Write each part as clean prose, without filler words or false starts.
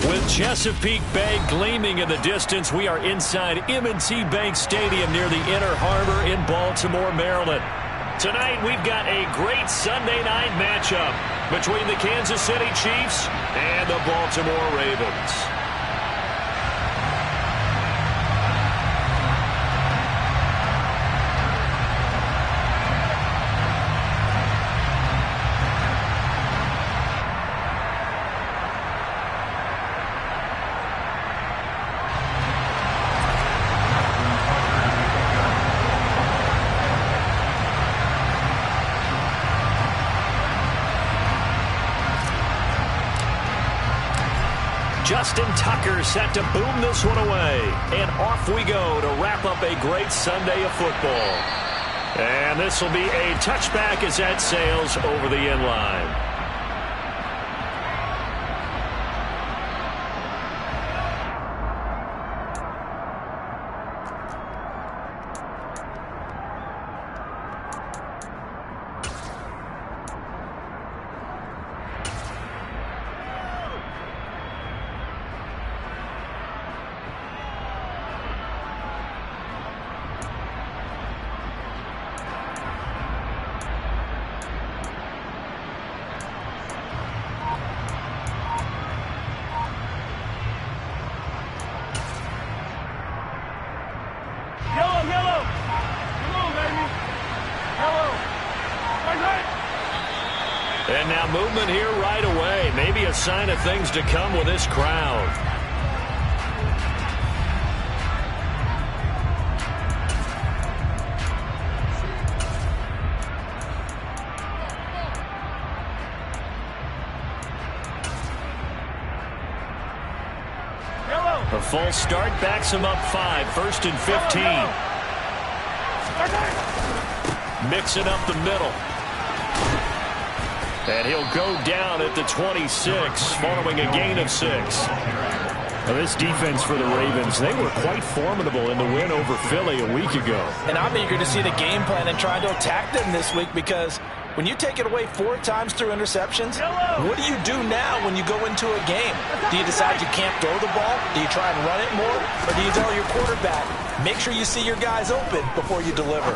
With Chesapeake Bay gleaming in the distance, we are inside M&T Bank Stadium near the Inner Harbor in Baltimore, Maryland. Tonight, we've got a great Sunday night matchup between the Kansas City Chiefs and the Baltimore Ravens. Justin Tucker set to boom this one away. And off we go to wrap up a great Sunday of football. And this will be a touchback as that sails over the end line. And now movement here right away. Maybe a sign of things to come with this crowd. A false start backs him up 5, 1st and 15. Mixing up the middle. And he'll go down at the 26, following a gain of 6. Now this defense for the Ravens, they were quite formidable in the win over Philly a week ago. And I'm eager to see the game plan and try to attack them this week, because when you take it away 4 times through interceptions, what do you do now when you go into a game? Do you decide you can't throw the ball? Do you try and run it more? Or do you tell your quarterback, make sure you see your guys open before you deliver?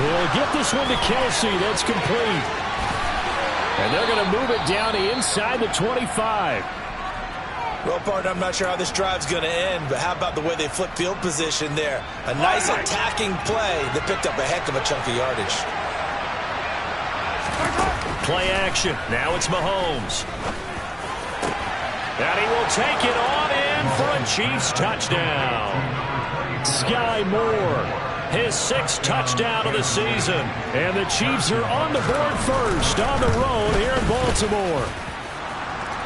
He'll get this one to Kelsey. That's complete. And they're going to move it down inside the 25. Well, partner, I'm not sure how this drive's going to end, but how about the way they flip field position there? A nice attacking play that picked up a heck of a chunk of yardage. Play action. Now it's Mahomes. And he will take it on in for a Chiefs touchdown. Sky Moore. His 6th touchdown of the season. And the Chiefs are on the board first on the road here in Baltimore.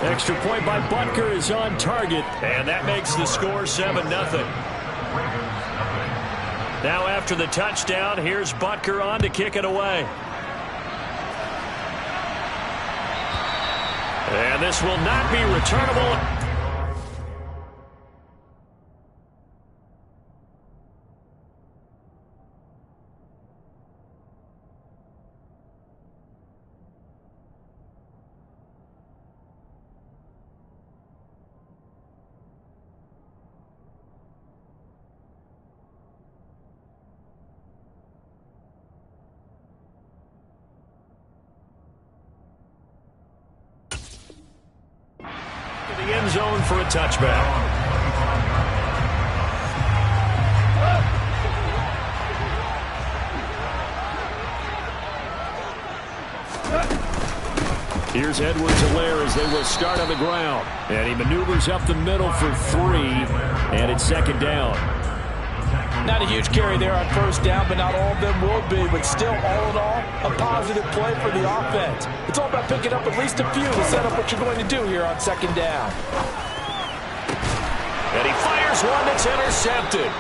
Extra point by Butker is on target. And that makes the score 7-0. Now after the touchdown, here's Butker on to kick it away. And this will not be returnable. The end zone for a touchback. Here's Edwards-Helaire as they will start on the ground. And he maneuvers up the middle for 3. And it's 2nd down. Not a huge carry there on 1st down, but not all of them will be. But still, all in all, a positive play for the offense. It's all about picking up at least a few to set up what you're going to do here on 2nd down. And he fires one that's intercepted.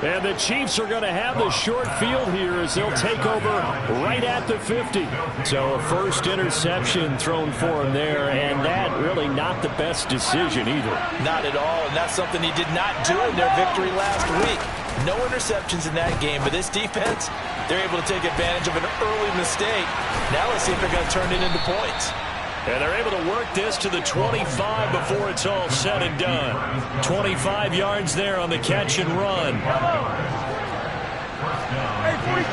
And the Chiefs are going to have the short field here as they'll take over right at the 50. So a 1st interception thrown for him there, and that really not the best decision either. Not at all, and that's something he did not do in their victory last week. No interceptions in that game, but this defense, they're able to take advantage of an early mistake. Now let's see if they're going to turn it into points. And they're able to work this to the 25 before it's all said and done. 25 yards there on the catch and run. Hey, 43, 15.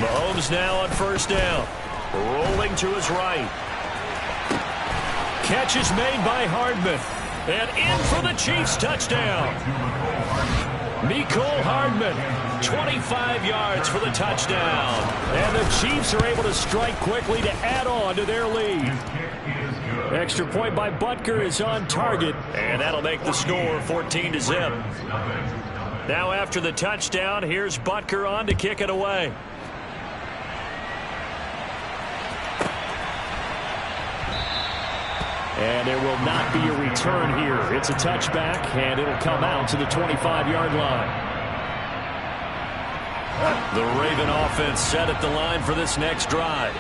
Mahomes now on first down. Rolling to his right. Catch is made by Hardman. And in for the Chiefs touchdown. Mecole Hardman, 25 yards for the touchdown. And the Chiefs are able to strike quickly to add on to their lead. Extra point by Butker is on target. And that'll make the score 14-0. Now after the touchdown, here's Butker on to kick it away. And there will not be a return here. It's a touchback, and it'll come out to the 25-yard line. The Raven offense set at the line for this next drive.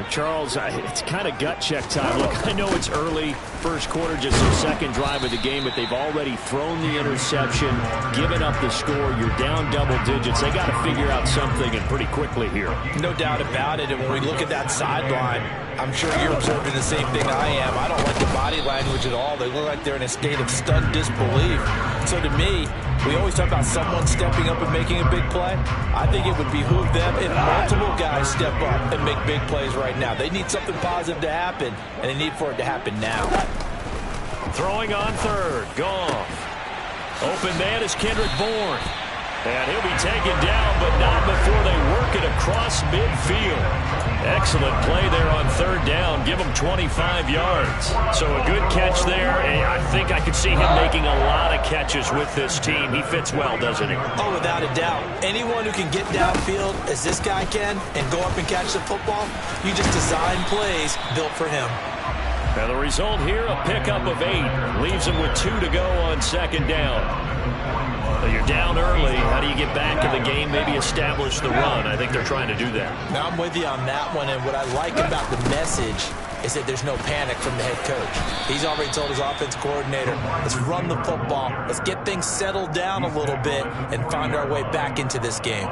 Charles, it's kind of gut check time. Look, I know it's early, first quarter, just their second drive of the game, but they've already thrown the interception, given up the score. You're down double digits. They got to figure out something, and pretty quickly here. No doubt about it. And when we look at that sideline, I'm sure you're observing the same thing I am. I don't like the body language at all. They look like they're in a state of stunned disbelief. So to me, we always talk about someone stepping up and making a big play. I think it would behoove them if multiple guys step up and make big plays right now. They need something positive to happen, and they need for it to happen now. Throwing on third. Goff. Open man is Kendrick Bourne. And he'll be taken down, but not before they work it across midfield. Excellent play there on third down. Give him 25 yards. So a good catch there. And I think I could see him making a lot of catches with this team. He fits well, doesn't he? Oh, without a doubt. Anyone who can get downfield, as this guy can, and go up and catch the football, you just design plays built for him. Now the result here, a pickup of 8. Leaves him with 2 to go on second down. So you're down early. How do you get back in the game, maybe establish the run? I think they're trying to do that. Now I'm with you on that one, and what I like about the message is that there's no panic from the head coach. He's already told his offensive coordinator, let's run the football, let's get things settled down a little bit and find our way back into this game.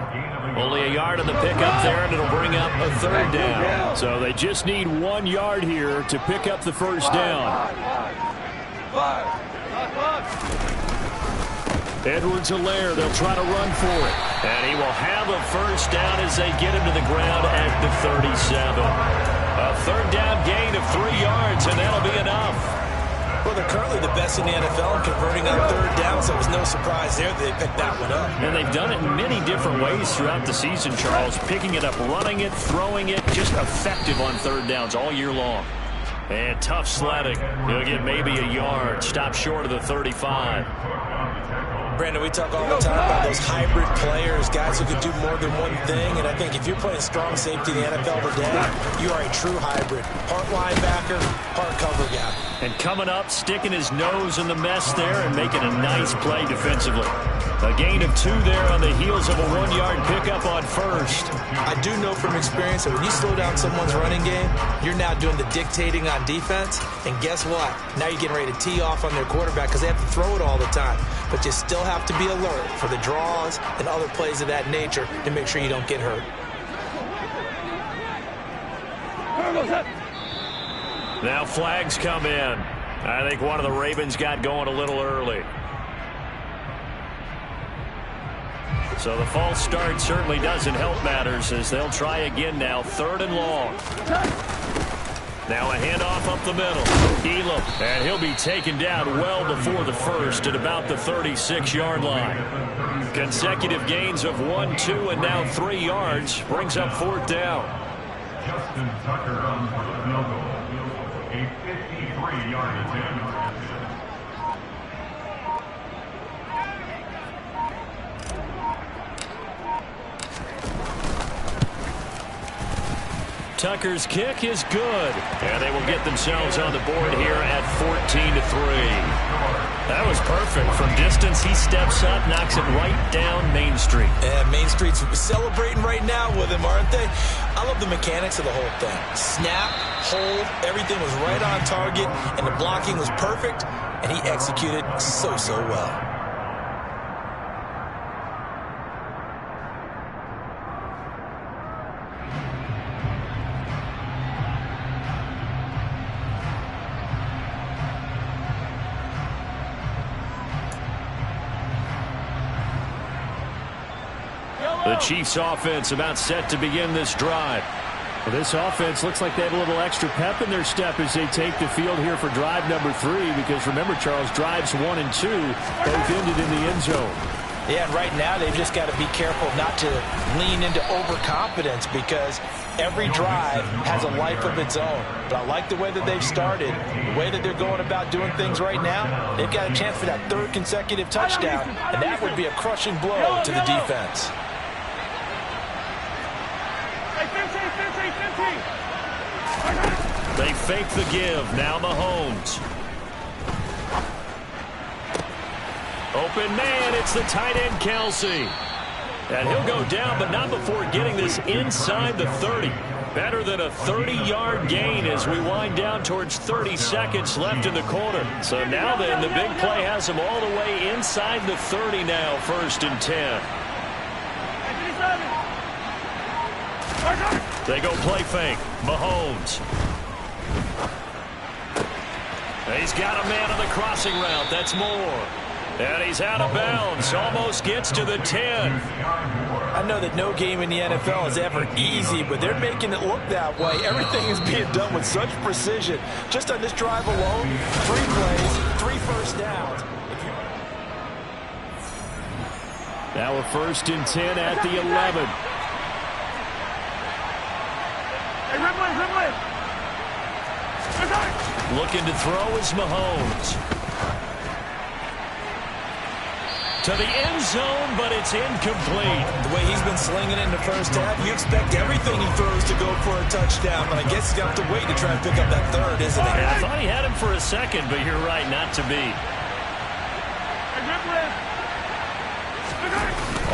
Only a yard on the pickup there, and it'll bring up a third down. So they just need 1 yard here to pick up the first down. Edwards-Helaire, they'll try to run for it. And he will have a first down as they get him to the ground at the 37. A third down gain of 3 yards, and that'll be enough. Well, they're currently the best in the NFL in converting on third down, so it was no surprise there that they picked that one up. And they've done it in many different ways throughout the season, Charles. Picking it up, running it, throwing it, just effective on third downs all year long. And tough sledding. He'll get maybe a yard. Stop short of the 35. Brandon, we talk all the time about those hybrid players, guys who can do more than one thing, and I think if you're playing strong safety in the NFL today, you are a true hybrid. Part linebacker, part cover guy. And coming up, sticking his nose in the mess there and making a nice play defensively. A gain of 2 there on the heels of a 1 yard pickup on first. I do know from experience that when you slow down someone's running game, you're now doing the dictating on defense, and guess what? Now you're getting ready to tee off on their quarterback because they have to throw it all the time. But you still have to be alert for the draws and other plays of that nature to make sure you don't get hurt. Now flags come in. I think one of the Ravens got going a little early. So the false start certainly doesn't help matters as they'll try again now. 3rd and long. Now a handoff up the middle. Elam, and he'll be taken down well before the first at about the 36-yard line. Consecutive gains of 1, 2, and now 3 yards brings up 4th down. Justin Tucker comes for the field goal. A 53-yard attempt. Tucker's kick is good. And they will get themselves on the board here at 14-3. That was perfect. From distance, he steps up, knocks it right down Main Street. And Main Street's celebrating right now with him, aren't they? I love the mechanics of the whole thing. Snap, hold, everything was right on target, and the blocking was perfect, and he executed so well. The Chiefs offense about set to begin this drive. Well, this offense looks like they have a little extra pep in their step as they take the field here for drive number 3, because remember, Charles, drives 1 and 2 both ended in the end zone. Yeah, and right now they've just got to be careful not to lean into overconfidence, because every drive has a life of its own. But I like the way that they've started, the way that they're going about doing things right now. They've got a chance for that 3rd consecutive touchdown, and that would be a crushing blow to the defense. They fake the give. Now Mahomes. Open man. It's the tight end, Kelsey. And he'll go down, but not before getting this inside the 30. Better than a 30-yard gain as we wind down towards 30 seconds left in the quarter. So now then, the big play has them all the way inside the 30 now, 1st and 10. They go play fake. Mahomes. He's got a man on the crossing route. That's Moore. And he's out of bounds. Almost gets to the 10. I know that no game in the NFL is ever easy, but they're making it look that way. Everything is being done with such precision. Just on this drive alone, 3 plays, 3 first downs. Now a 1st and 10 at the 11. Looking to throw is Mahomes. To the end zone, but it's incomplete. The way he's been slinging it in the first half, you expect everything he throws to go for a touchdown, but I guess he's going to have to wait to try and pick up that 3rd, isn't he? I thought he had him for a second, but you're right, not to be.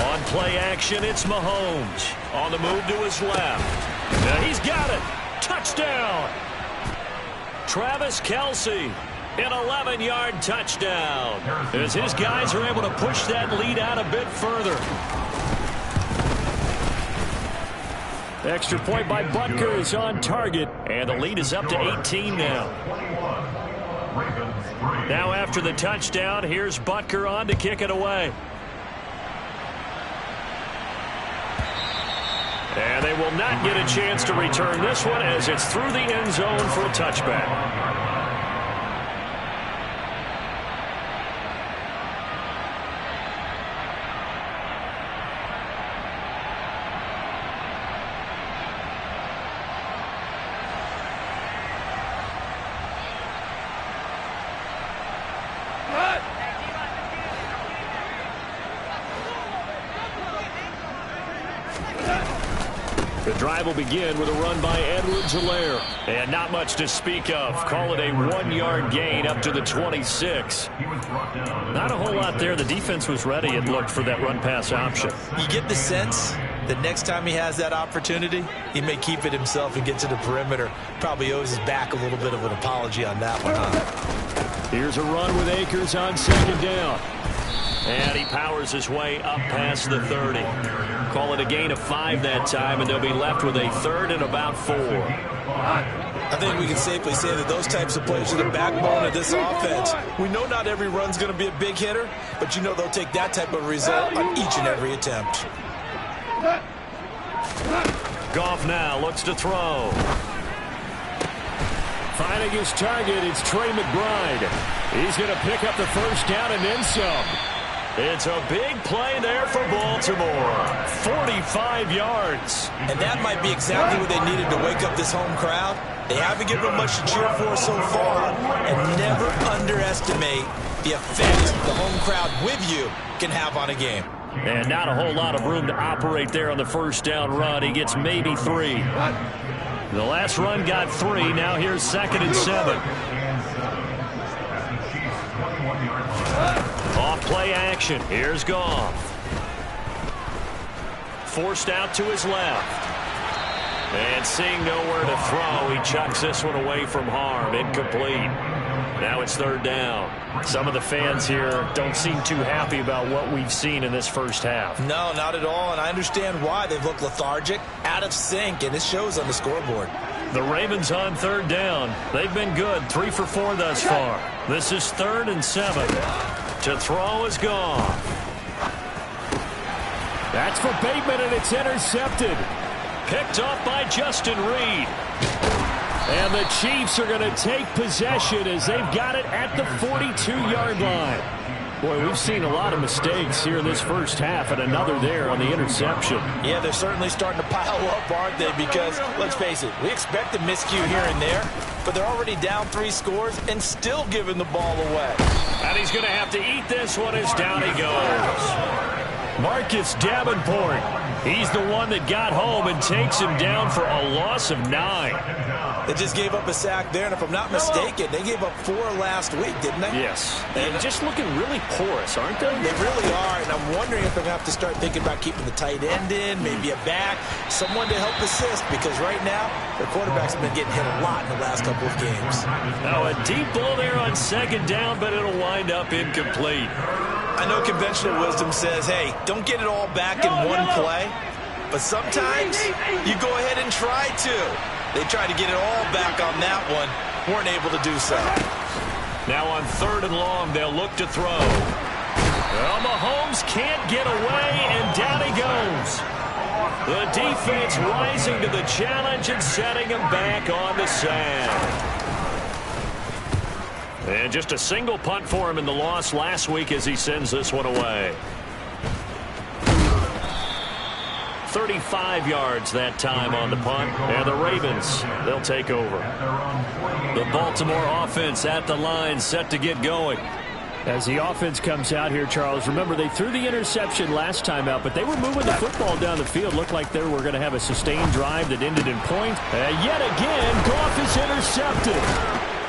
On play action, it's Mahomes. On the move to his left. Now he's got it. Touchdown. Travis Kelce. An 11-yard touchdown as his guys are able to push that lead out a bit further. Extra point by Butker is on target. And the lead is up to 18 now. Now after the touchdown, here's Butker on to kick it away. And they will not get a chance to return this one as it's through the end zone for a touchback. The drive will begin with a run by Edwards-Helaire. And not much to speak of. Call it a 1-yard gain up to the 26. Not a whole lot there. The defense was ready, it looked, for that run-pass option. You get the sense that next time he has that opportunity, he may keep it himself and get to the perimeter. Probably owes his back a little bit of an apology on that one, huh? Here's a run with Akers on 2nd down. And he powers his way up past the 30. Call it a gain of 5 that time, and they'll be left with a 3rd and about 4. I think we can safely say that those types of plays are the backbone of this offense. We know not every run's going to be a big hitter, but you know they'll take that type of result on each and every attempt. Goff now looks to throw. Finding his target, it's Trey McBride. He's going to pick up the 1st down and then some. It's a big play there for Baltimore. 45 yards. And that might be exactly what they needed to wake up this home crowd. They haven't given them much to cheer for so far. And never underestimate the effect the home crowd with you can have on a game. And not a whole lot of room to operate there on the 1st down run. He gets maybe 3. The last run got 3. Now here's 2nd and 7. Off play action. Here's Goff. Forced out to his left. And seeing nowhere to throw, he chucks this one away from harm. Incomplete. Now it's 3rd down. Some of the fans here don't seem too happy about what we've seen in this first half. No, not at all, and I understand why. They've looked lethargic, out of sync, and it shows on the scoreboard. The Ravens on 3rd down. They've been good, 3 for 4 thus far. This is 3rd and 7. To throw is Goff. That's for Bateman, and it's intercepted. Picked off by Justin Reed. And the Chiefs are going to take possession as they've got it at the 42-yard line. Boy, we've seen a lot of mistakes here in this first half, and another there on the interception. Yeah, they're certainly starting to pile up, aren't they? Because, let's face it, we expect a miscue here and there, but they're already down 3 scores and still giving the ball away. And he's going to have to eat this one as down he goes. Marcus Davenport, he's the one that got home and takes him down for a loss of 9. They just gave up a sack there, and if I'm not mistaken, they gave up 4 last week, didn't they? Yes. And just looking really porous, aren't they? They really are, and I'm wondering if they're going to have to start thinking about keeping the tight end in, maybe a back, someone to help assist, because right now, their quarterbacks have been getting hit a lot in the last couple of games. Now a deep ball there on 2nd down, but it'll wind up incomplete. I know conventional wisdom says, hey, don't get it all back in one play, but sometimes you go ahead and try to. They tried to get it all back on that one, weren't able to do so. Now on 3rd and long, they'll look to throw. Well, Mahomes can't get away, and down he goes. The defense rising to the challenge and setting him back on the sand. And just a single punt for him in the loss last week as he sends this one away. 35 yards that time on the punt. And the Ravens, they'll take over. The Baltimore offense at the line, set to get going. As the offense comes out here, Charles, remember they threw the interception last time out, but they were moving the football down the field. Looked like they were going to have a sustained drive that ended in point. And yet again, Goff is intercepted.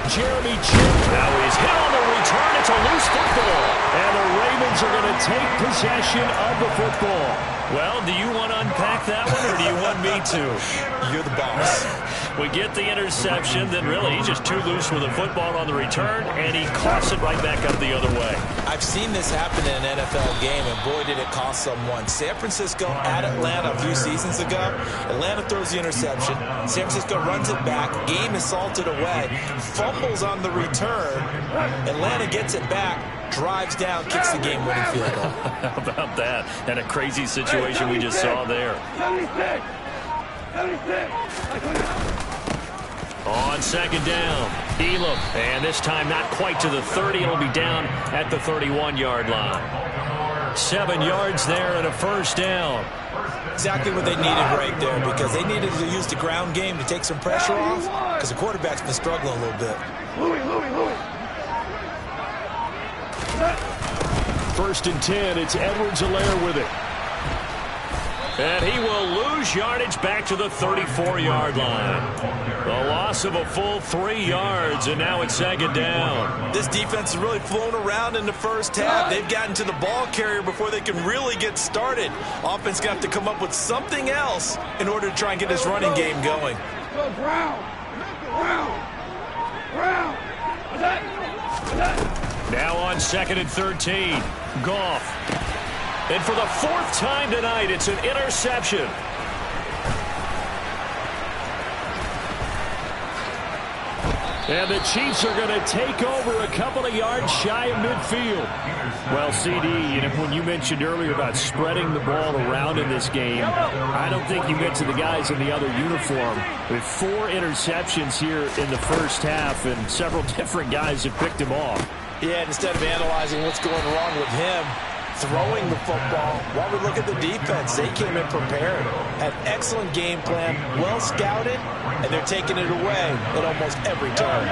Jeremy Chinn. Now he's hit on the return. It's a loose football. And the Ravens are going to take possession of the football. Well, do you want to unpack that one, or do you want me to? You're the boss. We get the interception, then really he's just too loose with the football on the return, and he coughs it right back up the other way. I've seen this happen in an NFL game, and boy, did it cost someone. San Francisco at Atlanta a few seasons ago. Atlanta throws the interception. San Francisco runs it back. Game is salted away. Fumbles on the return. Atlanta gets it back. Drives down, kicks the game-winning field goal. How about that? And a crazy situation we just saw there. On 2nd down, Elam. And this time not quite to the 30. It'll be down at the 31-yard line. 7 yards there and a 1st down. Exactly what they needed right there, because they needed to use the ground game to take some pressure off, because the quarterback's been struggling a little bit. Louis. 1st and 10. It's Edwards-Helaire with it. And he will lose yardage back to the 34-yard line. The loss of a full 3 yards, and now it's 2nd down. This defense has really flown around in the first half. They've gotten to the ball carrier before they can really get started. Offense got to come up with something else in order to try and get this running game going. Now on 2nd and 13, Goff. And for the 4th time tonight, it's an interception. And the Chiefs are going to take over a couple of yards shy of midfield. Well, CD, when you mentioned earlier about spreading the ball around in this game, I don't think you mentioned the guys in the other uniform. With 4 interceptions here in the first half, and several different guys have picked him off. Yeah, instead of analyzing what's going wrong with him, throwing the football, while we look at the defense, they came in prepared, had excellent game plan, well scouted, and they're taking it away at almost every turn.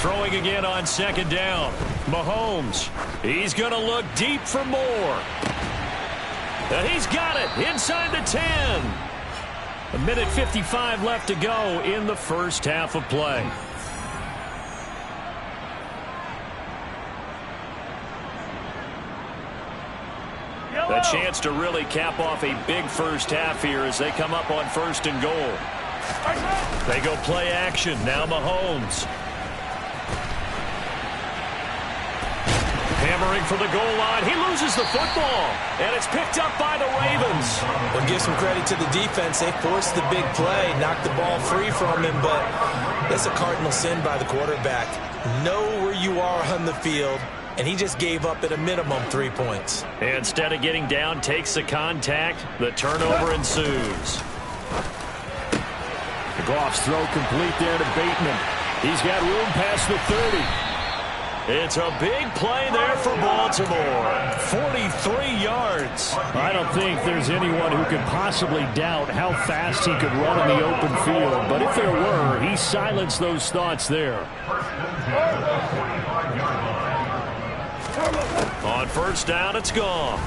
Throwing again on 2nd down. Mahomes, he's going to look deep for more. And he's got it inside the 10. 1:55 left to go in the first half of play. A chance to really cap off a big first half here as they come up on 1st and goal. They go play action. Now Mahomes. Hammering for the goal line. He loses the football. And it's picked up by the Ravens. We'll give some credit to the defense. They forced the big play, knocked the ball free from him, but that's a cardinal sin by the quarterback. Know where you are on the field. and he just gave up at a minimum 3 points. Instead of getting down, takes the contact. The turnover ensues. Goff's throw complete there to Bateman. He's got room past the 30. It's a big play there for Baltimore. 43 yards. I don't think there's anyone who could possibly doubt how fast he could run in the open field. But if there were, he silenced those thoughts there. On first down, it's gone.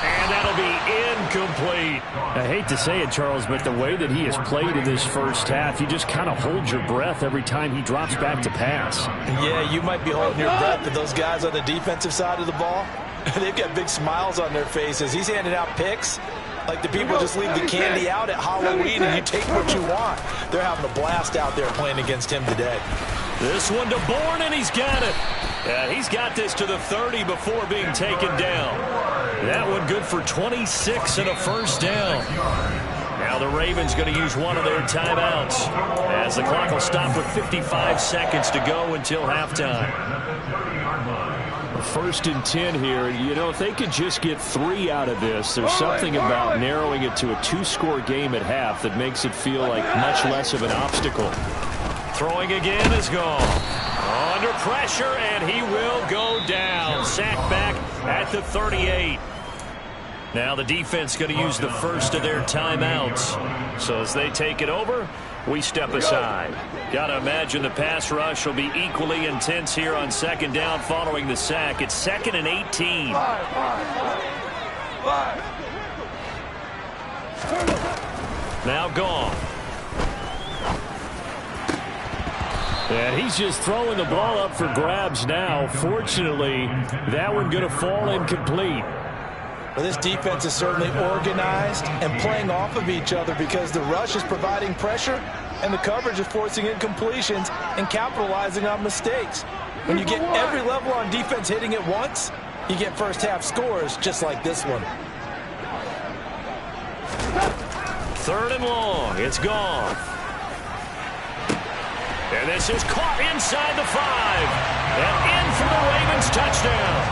And that'll be incomplete. I hate to say it, Charles, but the way that he has played in this first half, you just kind of hold your breath every time he drops back to pass. Yeah, you might be holding your breath, but those guys on the defensive side of the ball, they've got big smiles on their faces. He's handing out picks like the people just leave the candy out at Halloween and you take what you want. They're having a blast out there playing against him today. This one to Bourne, and he's got it. Yeah, he's got this to the 30 before being taken down. That one good for 26 and a first down. Now the Ravens going to use one of their timeouts as the clock will stop with 55 seconds to go until halftime. First and 10 here. You know, if they could just get 3 out of this, there's something about narrowing it to a 2-score game at half that makes it feel like much less of an obstacle. Throwing again is gone. Under pressure, and he will go down. Sacked back at the 38. Now the defense going to use the first of their timeouts. So as they take it over, we step aside. Got to imagine the pass rush will be equally intense here on second down following the sack. It's 2nd and 18. Now gone. And he's just throwing the ball up for grabs now. Fortunately, that one going to fall incomplete. Well, this defense is certainly organized and playing off of each other because the rush is providing pressure and the coverage is forcing incompletions and capitalizing on mistakes. When you get every level on defense hitting it once, you get first half scores just like this one. 3rd and long. It's gone. And this is caught inside the 5. And in for the Ravens touchdown.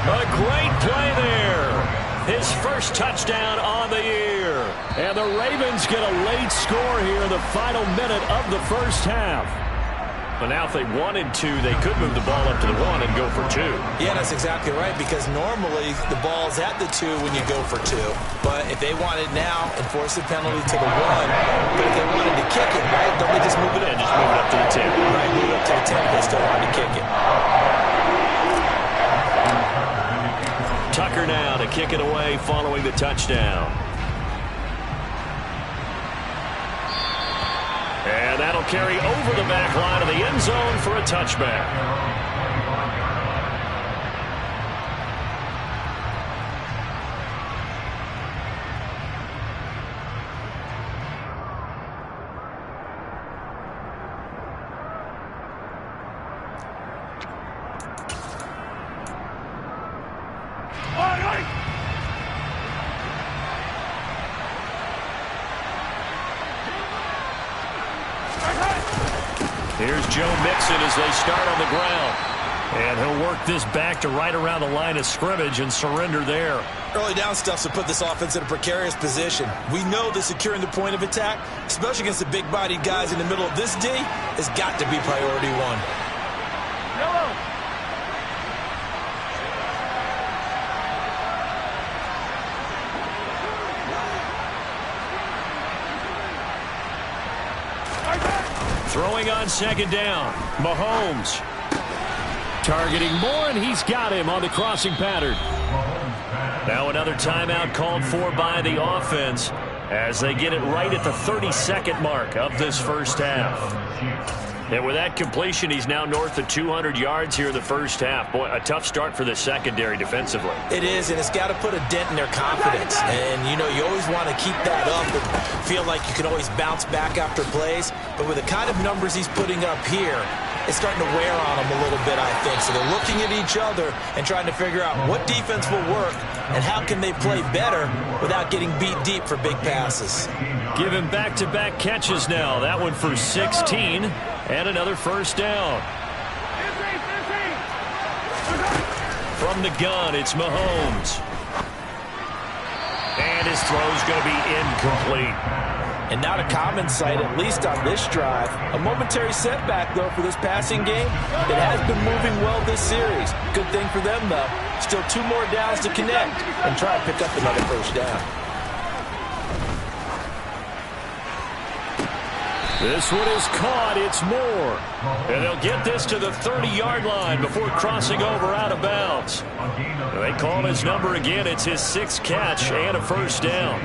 A great play there. His first touchdown on the year. And the Ravens get a late score here in the final minute of the first half. But now if they wanted to, they could move the ball up to the 1 and go for 2. Yeah, that's exactly right, because normally the ball's at the 2 when you go for 2. But if they want it now, enforce the penalty to the 1. But if they wanted to kick it, right, don't they just move it in? Just move it up to the 10. Right, move it up to the 10. They still want to kick it. Tucker now to kick it away following the touchdown. And that'll carry over the back line of the end zone for a touchback. Here's Joe Mixon as they start on the ground. And he'll work this back to right around the line of scrimmage and surrender there. Early down stuff to put this offense in a precarious position. We know that securing the point of attack, especially against the big-bodied guys in the middle of this D, has got to be priority 1. Throwing on second down, Mahomes. Targeting Moore, and he's got him on the crossing pattern. Now another timeout called for by the offense as they get it right at the 32nd mark of this first half. And with that completion, he's now north of 200 yards here in the first half. Boy, a tough start for the secondary defensively. It is, and it's got to put a dent in their confidence. And, you know, you always want to keep that up and feel like you can always bounce back after plays. But with the kind of numbers he's putting up here, it's starting to wear on them a little bit, I think. So they're looking at each other and trying to figure out what defense will work and how can they play better without getting beat deep for big passes. Given back-to-back catches now. That one for 16 and another first down. From the gun, it's Mahomes. And his throw's going to be incomplete. And not a common sight, at least on this drive. A momentary setback, though, for this passing game. It has been moving well this series. Good thing for them, though. Still 2 more downs to connect and try to pick up another first down. This one is caught. It's Moore. And they'll get this to the 30-yard line before crossing over out of bounds. They call his number again. It's his 6th catch and a first down.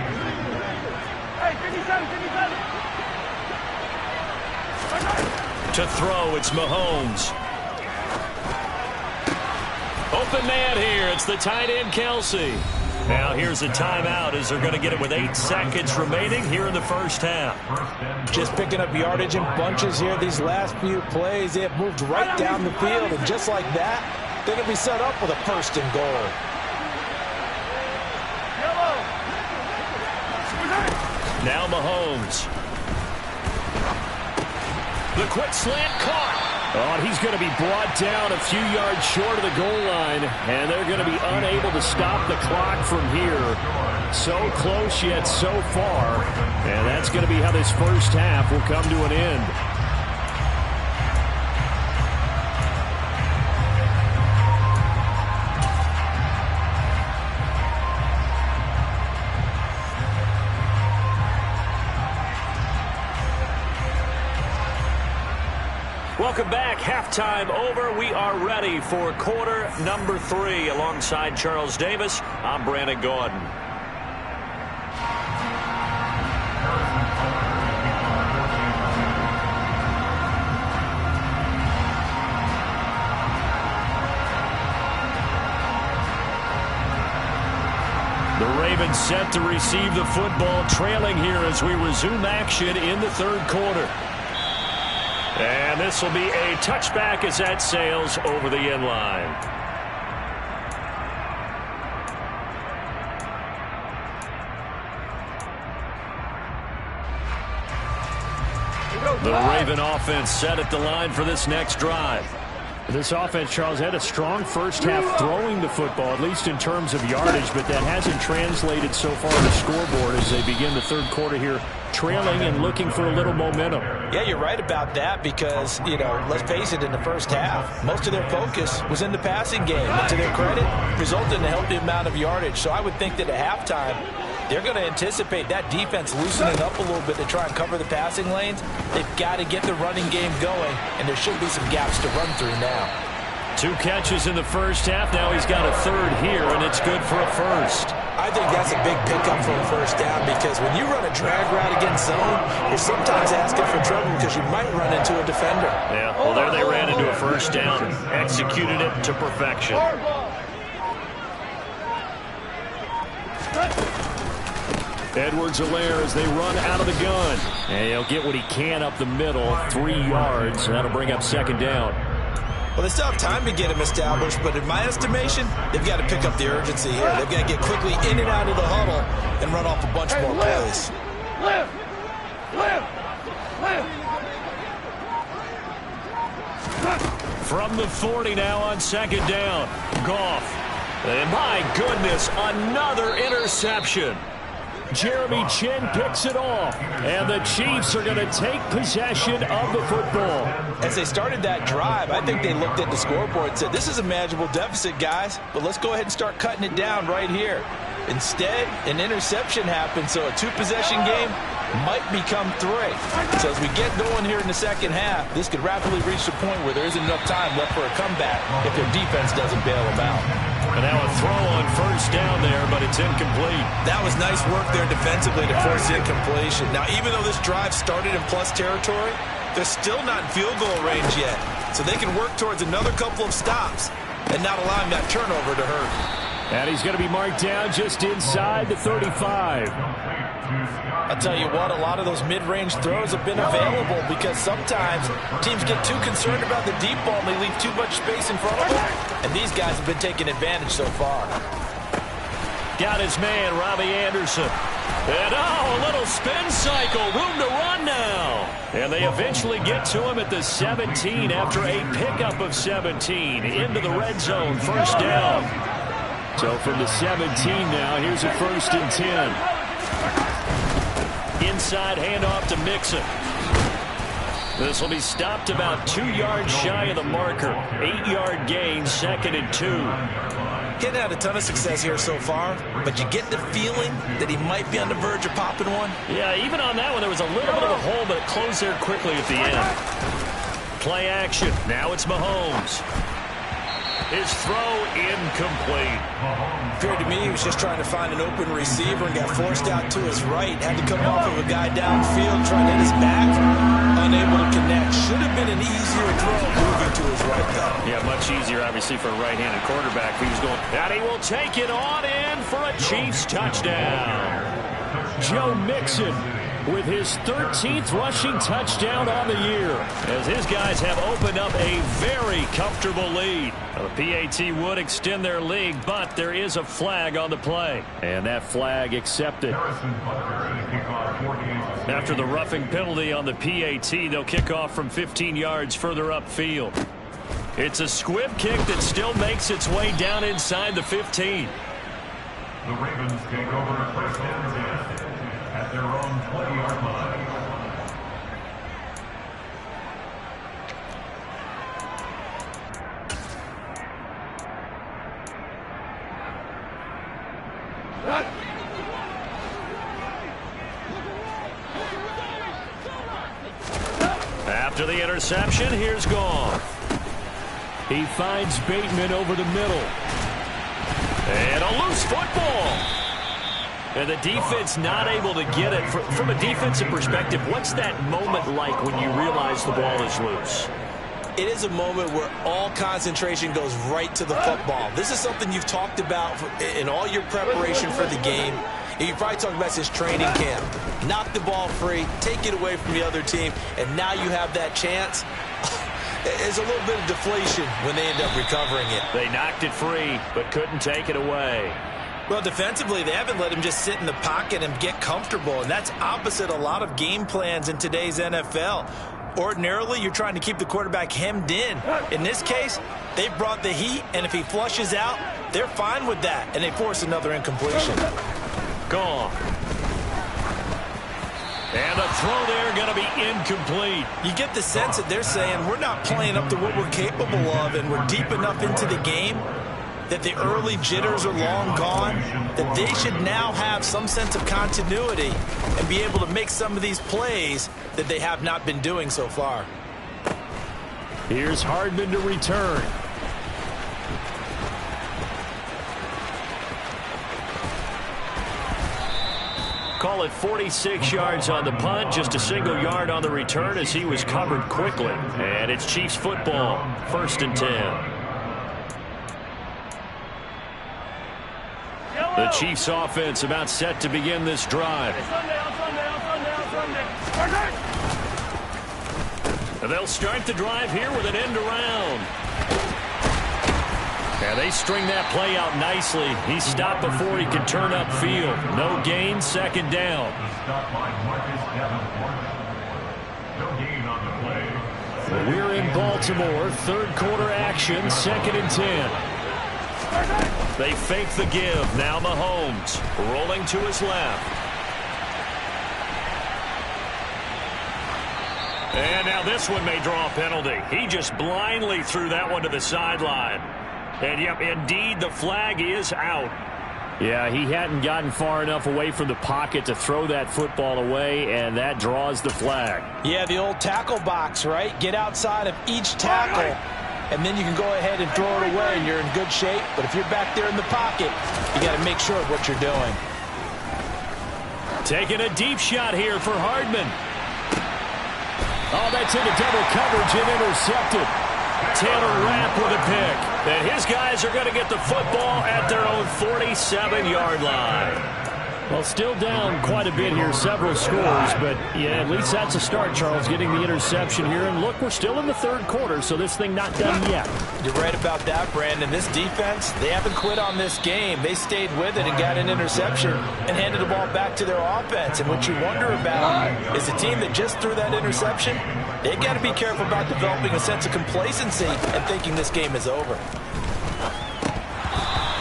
To throw, it's Mahomes. Open man here. It's the tight end, Kelsey. Now here's a timeout as they're going to get it with 8 seconds remaining here in the first half. Just picking up yardage in bunches here these last few plays. They have moved right down the field, and just like that, they're going to be set up with a first and goal. Now Mahomes. The quick slant caught. Oh, and he's going to be brought down a few yards short of the goal line, and they're going to be unable to stop the clock from here. So close yet so far, and that's going to be how this first half will come to an end. Welcome back. Halftime over. We are ready for quarter number 3. Alongside Charles Davis, I'm Brandon Gordon. The Ravens set to receive the football, trailing here as we resume action in the 3rd quarter. And this will be a touchback as that sails over the end line. The Raven offense set at the line for this next drive. This offense, Charles, had a strong first half throwing the football, at least in terms of yardage, but that hasn't translated so far on the scoreboard as they begin the 3rd quarter here, trailing and looking for a little momentum. Yeah, you're right about that because, you know, let's face it, in the first half, most of their focus was in the passing game. And to their credit, resulted in a healthy amount of yardage. So I would think that at halftime, they're going to anticipate that defense loosening up a little bit to try and cover the passing lanes. They've got to get the running game going, and there should be some gaps to run through now. 2 catches in the first half. Now he's got a 3rd here, and it's good for a first. I think that's a big pickup for a first down because when you run a drag route against zone, you're sometimes asking for trouble because you might run into a defender. Yeah, well, there they ran into a first down and executed it to perfection. Edwards-Helaire as they run out of the gun. And he'll get what he can up the middle, 3 yards. And that'll bring up 2nd down. Well, they still have time to get him established, but in my estimation, they've got to pick up the urgency here. They've got to get quickly in and out of the huddle and run off a bunch more plays. From the 40 now on 2nd down. Goff. And my goodness, another interception. Jeremy Chin picks it off, and the Chiefs are going to take possession of the football. As they started that drive, I think they looked at the scoreboard and said, this is a manageable deficit, guys, but let's go ahead and start cutting it down right here. Instead, an interception happened, so a 2-possession game might become 3. So as we get going here in the second half, this could rapidly reach the point where there isn't enough time left for a comeback if their defense doesn't bail them out. And now a throw on first down there, but it's incomplete. That was nice work there defensively to force the incompletion. Now, even though this drive started in plus territory, they're still not in field goal range yet. So they can work towards another couple of stops and not allowing that turnover to hurt. And he's going to be marked down just inside the 35. I'll tell you what, a lot of those mid-range throws have been available because sometimes teams get too concerned about the deep ball and they leave too much space in front of them. And these guys have been taking advantage so far. Got his man, Robbie Anderson. And, oh, a little spin cycle. Room to run now. And they eventually get to him at the 17 after a pickup of 17 into the red zone, first down. So from the 17 now, here's a 1st and 10. Inside handoff to Mixon. This will be stopped about 2 yards shy of the marker. 8-yard gain, 2nd and 2. Getting had a ton of success here so far, but you get the feeling that he might be on the verge of popping one. Yeah, even on that one, there was a little bit of a hole, but it closed there quickly at the end. Play action. Now it's Mahomes. His throw incomplete. Appeared to me he was just trying to find an open receiver and got forced out to his right. Had to come off of a guy downfield trying to hit his back. Unable to connect. Should have been an easier throw moving to his right, though. Yeah, much easier, obviously, for a right-handed quarterback. He was going, and he will take it on in for a Chiefs touchdown. Joe Mixon with his 13th rushing touchdown on the year, as his guys have opened up a very comfortable lead. The PAT would extend their lead, but there is a flag on the play. And that flag accepted. After the roughing penalty on the PAT, they'll kick off from 15 yards further upfield. It's a squib kick that still makes its way down inside the 15. The Ravens take over 1st and 10 at their own 20-yard line. After the interception, here's Goff. He finds Bateman over the middle. And a loose football. And the defense not able to get it. From a defensive perspective, what's that moment like when you realize the ball is loose? It is a moment where all concentration goes right to the football. This is something you've talked about in all your preparation for the game. And you probably talked about since training camp. Knock the ball free, take it away from the other team, and now you have that chance. There's a little bit of deflation when they end up recovering it. They knocked it free, but couldn't take it away. Well, defensively, they haven't let him just sit in the pocket and get comfortable, and that's opposite a lot of game plans in today's NFL. Ordinarily, you're trying to keep the quarterback hemmed in. In this case, they brought the heat, and if he flushes out, they're fine with that, and they force another incompletion. Gone. And the throw there going to be incomplete. You get the sense that they're saying we're not playing up to what we're capable of, and we're deep enough into the game that the early jitters are long gone, that they should now have some sense of continuity and be able to make some of these plays that they have not been doing so far. Here's Hardman to return. Call it 46 yards on the punt, just a single yard on the return as he was covered quickly. And it's Chiefs football, 1st and 10. The Chiefs offense about set to begin this drive. They'll start the drive here with an end around. And they string that play out nicely. He stopped before he could turn upfield. No gain, 2nd down. We're in Baltimore, 3rd quarter action, 2nd and 10. They fake the give. Now Mahomes rolling to his left. And now this one may draw a penalty. He just blindly threw that one to the sideline. And, yep, indeed, the flag is out. Yeah, he hadn't gotten far enough away from the pocket to throw that football away, and that draws the flag. Yeah, the old tackle box, right? Get outside of each tackle, and then you can go ahead and throw it away, and you're in good shape. But if you're back there in the pocket, you got to make sure of what you're doing. Taking a deep shot here for Hardman. Oh, that's into double coverage and intercepted. Taylor Rapp with a pick. And his guys are going to get the football at their own 47-yard line. Well, still down quite a bit here, several scores, but yeah, at least that's a start, Charles, getting the interception here. And look, we're still in the third quarter, so this thing not done yet. You're right about that, Brandon. This defense, they haven't quit on this game. They stayed with it and got an interception and handed the ball back to their offense. And what you wonder about is the team that just threw that interception, they've got to be careful about developing a sense of complacency and thinking this game is over.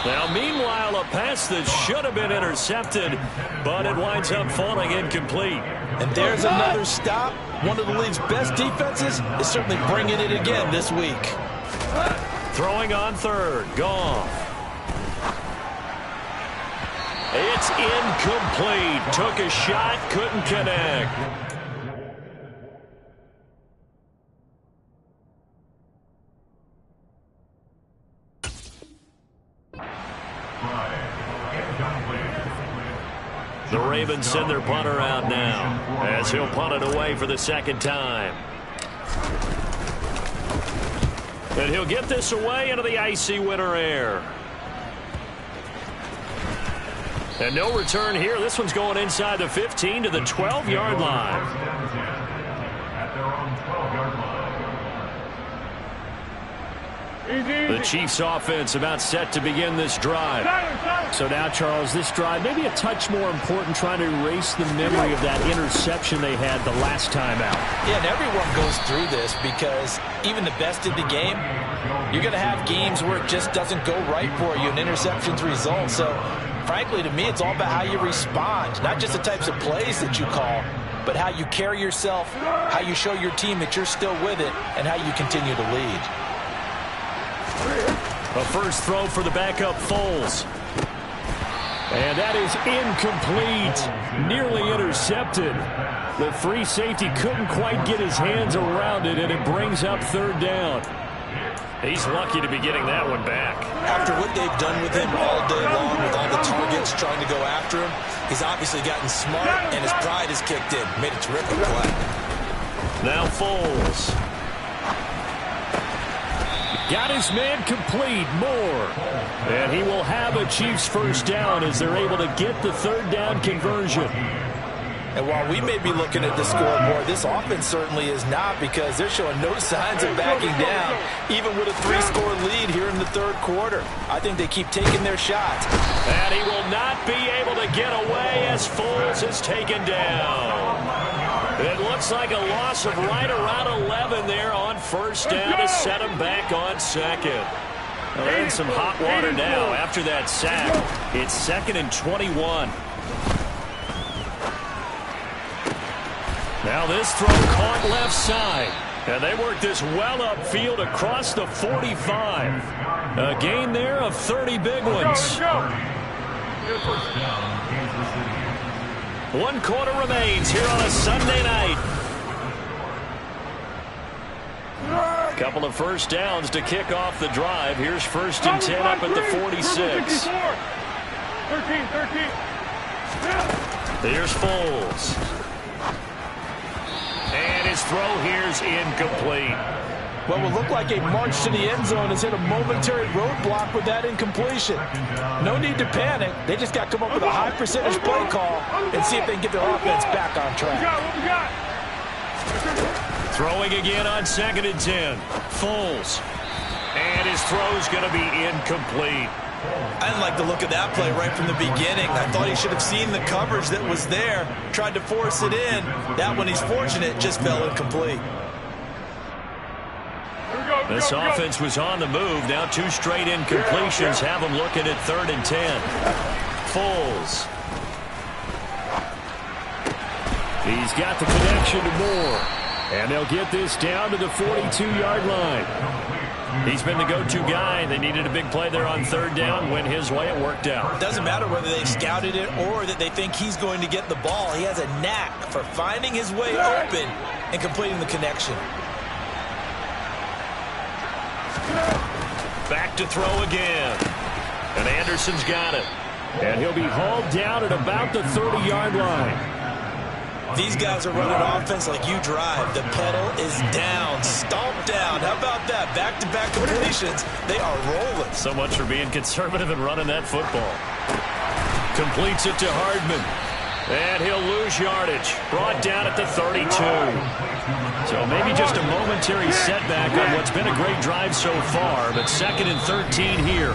Now, meanwhile, a pass that should have been intercepted, but it winds up falling incomplete. And there's another stop. One of the league's best defenses is certainly bringing it again this week. Throwing on third. Goff. It's incomplete. Took a shot, couldn't connect. The Ravens send their punter out now as he'll punt it away for the second time. And he'll get this away into the icy winter air. And no return here. This one's going inside the 15 to the 12-yard line. At their own 12-yard line. The Chiefs offense about set to begin this drive. So now, Charles, this drive maybe a touch more important, trying to erase the memory of that interception they had the last time out. Yeah, and everyone goes through this because even the best in the game, you're going to have games where it just doesn't go right for you and interceptions result. So, frankly, to me, it's all about how you respond, not just the types of plays that you call, but how you carry yourself, how you show your team that you're still with it, and how you continue to lead. A first throw for the backup Foles. And that is incomplete. Nearly intercepted. The free safety couldn't quite get his hands around it, and it brings up third down. He's lucky to be getting that one back. After what they've done with him all day long, with all the targets trying to go after him, he's obviously gotten smart, and his pride has kicked in. Made a terrific play. Now Foles. Got his man complete, Moore. And he will have a Chiefs first down as they're able to get the third down conversion. And while we may be looking at the scoreboard, this offense certainly is not, because they're showing no signs of backing down, even with a 3-score lead here in the third quarter. I think they keep taking their shots. And he will not be able to get away as Foles is taken down. It looks like a loss of right around 11 there on first down to set him back on second. Well, they're in some hot water now after that sack. It's 2nd and 21. Now this throw caught left side. And they work this well upfield across the 45. A gain there of 30 big ones. First down, Kansas City. 1 quarter remains here on a Sunday night. Couple of first downs to kick off the drive. Here's 1st and 10 up at the 46. 13. Here's Foles. And his throw here's incomplete. What will look like a march to the end zone has hit a momentary roadblock with that incompletion. No need to panic. They just got to come up with a high percentage play call and see if they can get their offense back on track. Throwing again on 2nd and 10. Foles. And his throw's going to be incomplete. I didn't like the look of that play right from the beginning. I thought he should have seen the coverage that was there, tried to force it in. That one, he's fortunate, just fell incomplete. This offense was on the move. Now 2 straight incompletions have them looking at 3rd and 10. Foles. He's got the connection to Moore. And they'll get this down to the 42-yard line. He's been the go-to guy. They needed a big play there on 3rd down. Went his way. It worked out. Doesn't matter whether they scouted it or that they think he's going to get the ball. He has a knack for finding his way open and completing the connection. Back to throw again. And Anderson's got it. And he'll be hauled down at about the 30-yard line. These guys are running offense like you drive. The pedal is down, stomped down. How about that? Back-to-back completions. They are rolling. So much for being conservative and running that football. Completes it to Hardman. And he'll lose yardage. Brought down at the 32. So maybe just a momentary setback on what's been a great drive so far. But 2nd and 13 here.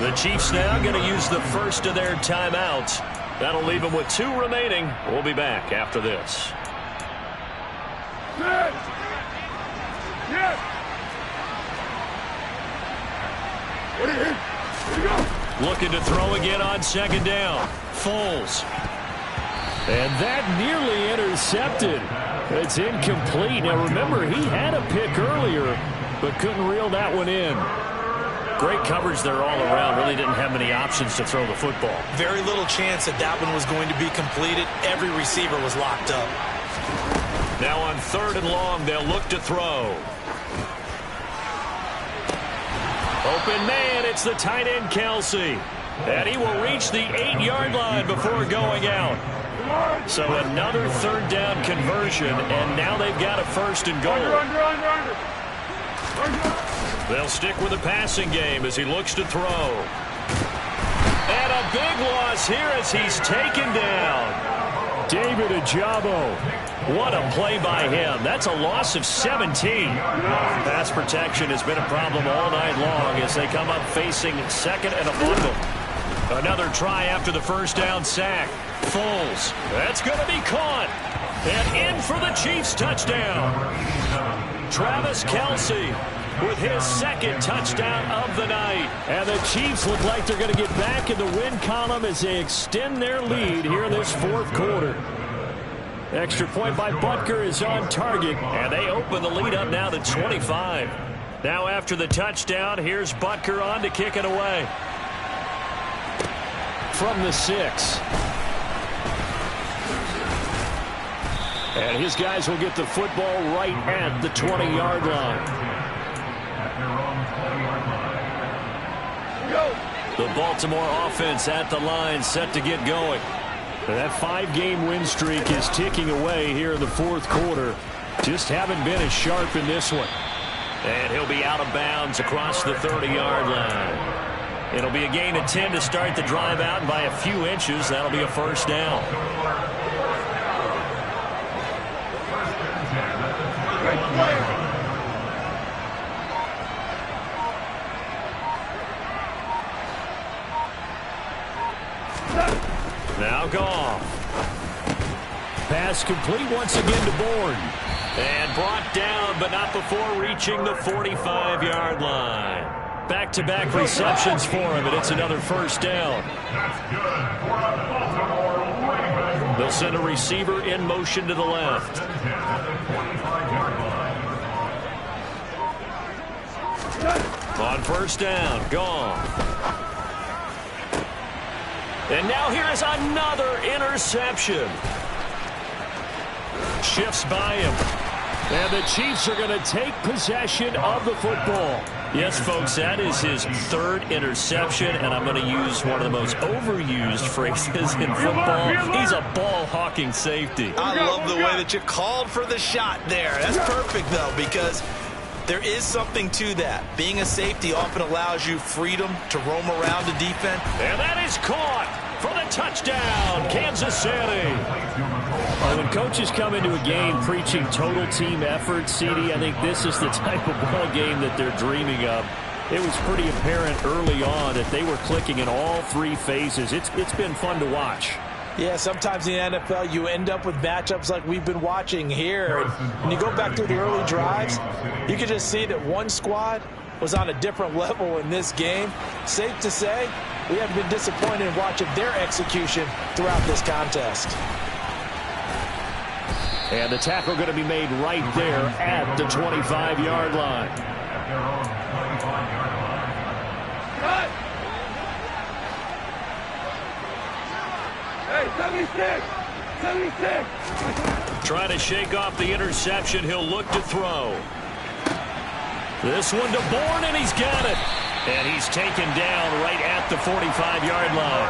The Chiefs now going to use the first of their timeouts. That'll leave them with 2 remaining. We'll be back after this. Looking to throw again on 2nd down. Foles. And that nearly intercepted. It's incomplete. Now remember, he had a pick earlier, but couldn't reel that one in. Great coverage there all around. Really didn't have many options to throw the football. Very little chance that that one was going to be completed. Every receiver was locked up. Now on 3rd and long, they'll look to throw. Open man, it's the tight end Kelsey. And he will reach the 8-yard line before going out. So another 3rd down conversion, and now they've got a 1st and goal. They'll stick with the passing game as he looks to throw. And a big loss here as he's taken down. David Ajabo. What a play by him. That's a loss of 17. Pass protection has been a problem all night long as they come up facing 2nd and a bundle. Another try after the 1st down sack. Foles. That's going to be caught. And in for the Chiefs touchdown. Travis Kelce with his 2nd touchdown of the night. And the Chiefs look like they're going to get back in the win column as they extend their lead here in this 4th quarter. Extra point by Butker is on target, and they open the lead up now to 25. Now after the touchdown, here's Butker on to kick it away. From the 6. And his guys will get the football right at the 20-yard line. The Baltimore offense at the line, set to get going. That 5-game win streak is ticking away here in the 4th quarter. Just haven't been as sharp in this one. And he'll be out of bounds across the 30-yard line. It'll be a gain of 10 to start the drive out, and by a few inches, that'll be a 1st down. Now Goff. Pass complete once again to Bourne. And brought down, but not before reaching the 45-yard line. Back-to-back receptions for him, and it's another 1st down. They'll send a receiver in motion to the left. On 1st down, Goff. And now here is another interception. Shifts by him. And the Chiefs are going to take possession of the football. Yes, folks, that is his 3rd interception, and I'm going to use one of the most overused phrases in football. He's a ball-hawking safety. I love the way that you called for the shot there. That's perfect, though, because there is something to that. Being a safety often allows you freedom to roam around the defense. And that is caught for the touchdown, Kansas City. Well, when coaches come into a game preaching total team effort, CD, I think this is the type of ball game that they're dreaming of. It was pretty apparent early on that they were clicking in all 3 phases. It's been fun to watch. Yeah, sometimes in the NFL you end up with matchups like we've been watching here. And when you go back through the early drives, you can just see that one squad was on a different level in this game. Safe to say, we haven't been disappointed in watching their execution throughout this contest. And the tackle going to be made right there at the 25-yard line. Hey, 76! Trying to shake off the interception. He'll look to throw. This one to Bourne, and he's got it. And he's taken down right at the 45-yard line.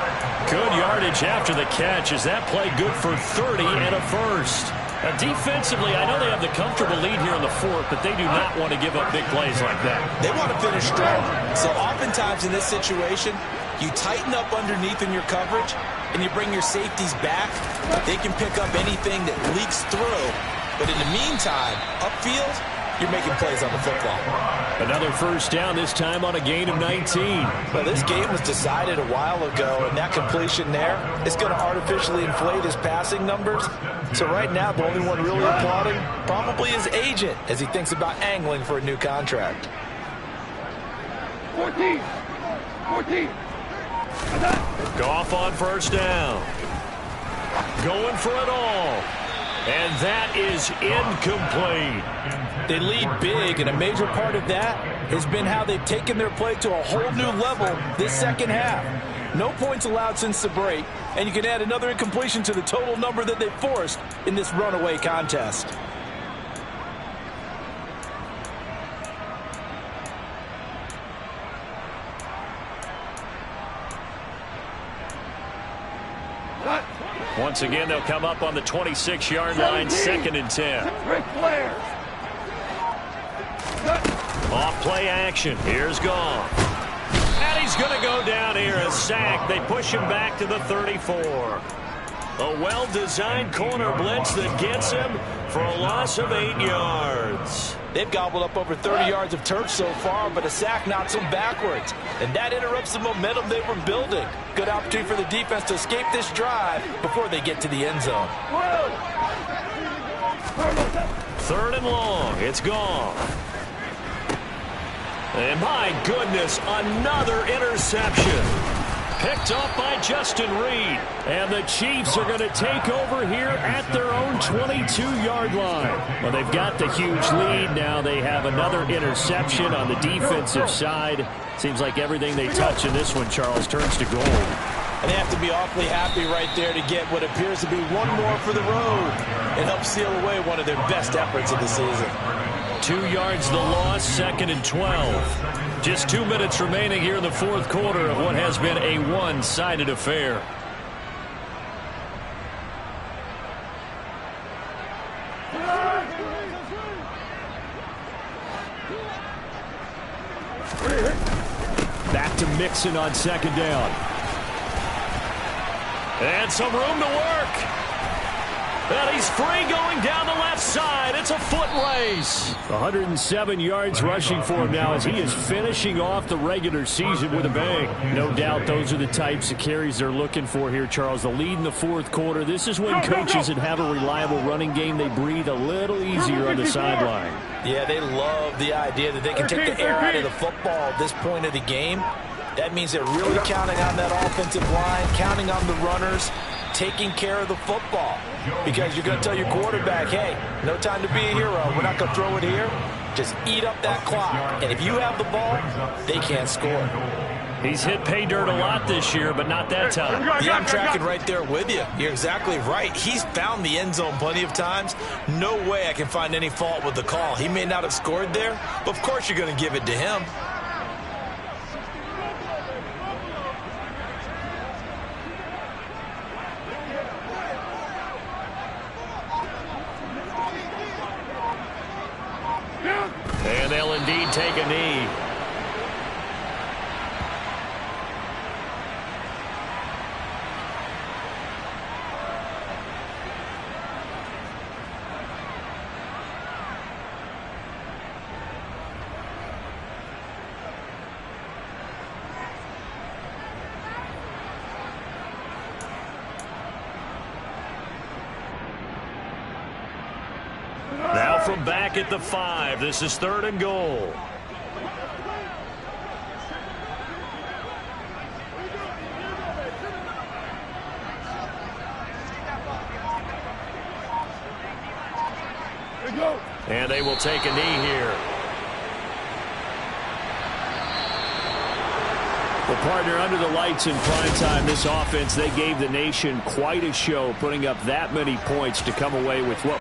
Good yardage after the catch. Is that play good for 30 and a 1st? Defensively, I know they have the comfortable lead here in the 4th, but they do not want to give up big plays like that. They want to finish strong. So oftentimes in this situation, you tighten up underneath in your coverage, and you bring your safeties back, they can pick up anything that leaks through. But in the meantime, upfield, you're making plays on the football. Another first down, this time on a gain of 19. Well, this game was decided a while ago, and that completion there is going to artificially inflate his passing numbers. So right now, the only one really applauding probably his agent as he thinks about angling for a new contract. 14. Goff on first down. Going for it all. And that is incomplete. They lead big, and a major part of that has been how they've taken their play to a whole new level this second half. No points allowed since the break, and you can add another incompletion to the total number that they forced in this runaway contest. Once again, they'll come up on the 26-yard line, 2nd and 10. Off play action. Here's Goff. And he's going to go down here, a sack. They push him back to the 34. A well-designed corner blitz that gets him for a loss of 8 yards. They've gobbled up over 30 yards of turf so far, but a sack knocks them backwards. And that interrupts the momentum they were building. Good opportunity for the defense to escape this drive before they get to the end zone. 3rd and long. It's gone. And my goodness, another interception. Picked off by Justin Reed. And the Chiefs are going to take over here at their own 22-yard line. Well, they've got the huge lead. Now they have another interception on the defensive side. Seems like everything they touch in this one, Charles, turns to gold. And they have to be awfully happy right there to get what appears to be one more for the road and help seal away one of their best efforts of the season. 2 yards the loss, 2nd and 12. Just 2 minutes remaining here in the 4th quarter of what has been a one-sided affair. Back to Mixon on 2nd down. And some room to work. And he's free going down the left side. It's a foot race. 107 yards rushing for him now as he is finishing off the regular season with a bang. No doubt those are the types of carries they're looking for here, Charles. The lead in the 4th quarter. This is when coaches that have a reliable running game, they breathe a little easier on the sideline. Yeah, they love the idea that they can take the air out of the football at this point of the game. That means they're really counting on that offensive line, counting on the runners, taking care of the football. Because you're going to tell your quarterback, hey, no time to be a hero. We're not going to throw it here. Just eat up that clock. And if you have the ball, they can't score. He's hit pay dirt a lot this year, but not that time. Yeah, I'm tracking right there with you. You're exactly right. He's found the end zone plenty of times. No way I can find any fault with the call. He may not have scored there, but of course you're going to give it to him. And they'll indeed take a knee. Now from back at the 5, this is 3rd and goal. And they will take a knee here. Well, partner, under the lights in prime time, this offense, they gave the nation quite a show, putting up that many points to come away with what